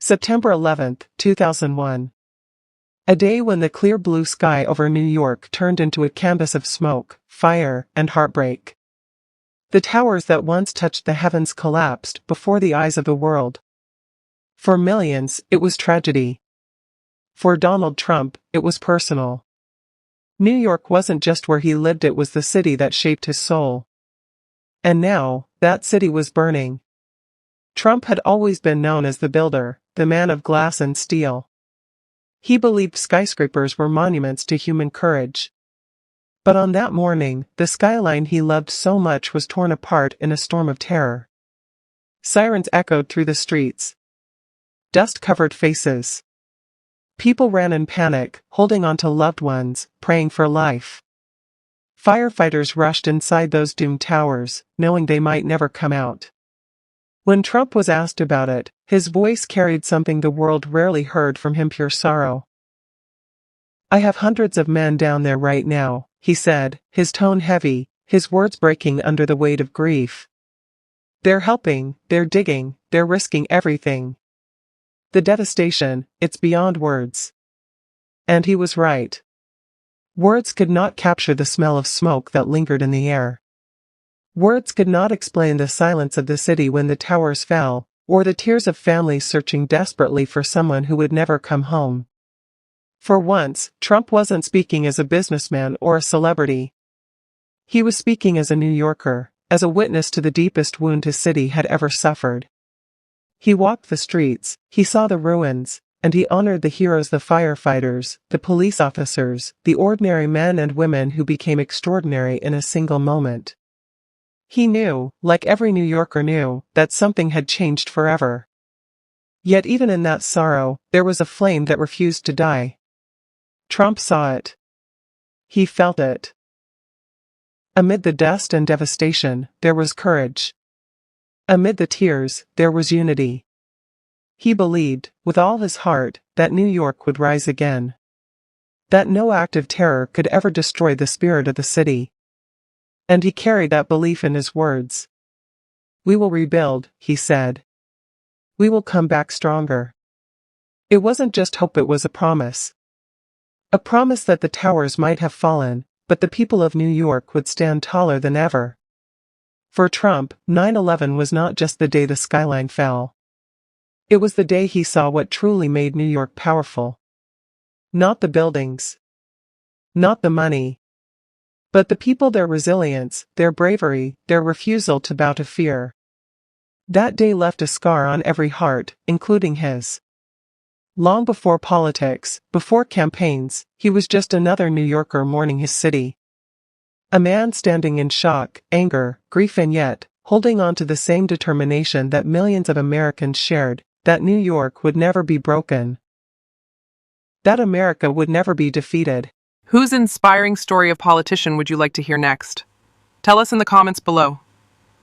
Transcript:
September 11, 2001. A day when the clear blue sky over New York turned into a canvas of smoke, fire, and heartbreak. The towers that once touched the heavens collapsed before the eyes of the world. For millions, it was tragedy. For Donald Trump, it was personal. New York wasn't just where he lived, it was the city that shaped his soul. And now, that city was burning. Trump had always been known as the builder, the man of glass and steel. He believed skyscrapers were monuments to human courage. But on that morning, the skyline he loved so much was torn apart in a storm of terror. Sirens echoed through the streets. Dust covered faces. People ran in panic, holding on to loved ones, praying for life. Firefighters rushed inside those doomed towers, knowing they might never come out. When Trump was asked about it, his voice carried something the world rarely heard from him: pure sorrow. "I have hundreds of men down there right now," he said, his tone heavy, his words breaking under the weight of grief. "They're helping, they're digging, they're risking everything. The devastation, it's beyond words." And he was right. Words could not capture the smell of smoke that lingered in the air. Words could not explain the silence of the city when the towers fell, or the tears of families searching desperately for someone who would never come home. For once, Trump wasn't speaking as a businessman or a celebrity. He was speaking as a New Yorker, as a witness to the deepest wound his city had ever suffered. He walked the streets, he saw the ruins, and he honored the heroes: the firefighters, the police officers, the ordinary men and women who became extraordinary in a single moment. He knew, like every New Yorker knew, that something had changed forever. Yet even in that sorrow, there was a flame that refused to die. Trump saw it. He felt it. Amid the dust and devastation, there was courage. Amid the tears, there was unity. He believed, with all his heart, that New York would rise again. That no act of terror could ever destroy the spirit of the city. And he carried that belief in his words. "We will rebuild," he said. "We will come back stronger." It wasn't just hope, it was a promise. A promise that the towers might have fallen, but the people of New York would stand taller than ever. For Trump, 9/11 was not just the day the skyline fell. It was the day he saw what truly made New York powerful. Not the buildings. Not the money. But the people, their resilience, their bravery, their refusal to bow to fear. That day left a scar on every heart, including his. Long before politics, before campaigns, he was just another New Yorker mourning his city. A man standing in shock, anger, grief, and yet, holding on to the same determination that millions of Americans shared, that New York would never be broken. That America would never be defeated. Whose inspiring story of politician would you like to hear next? Tell us in the comments below.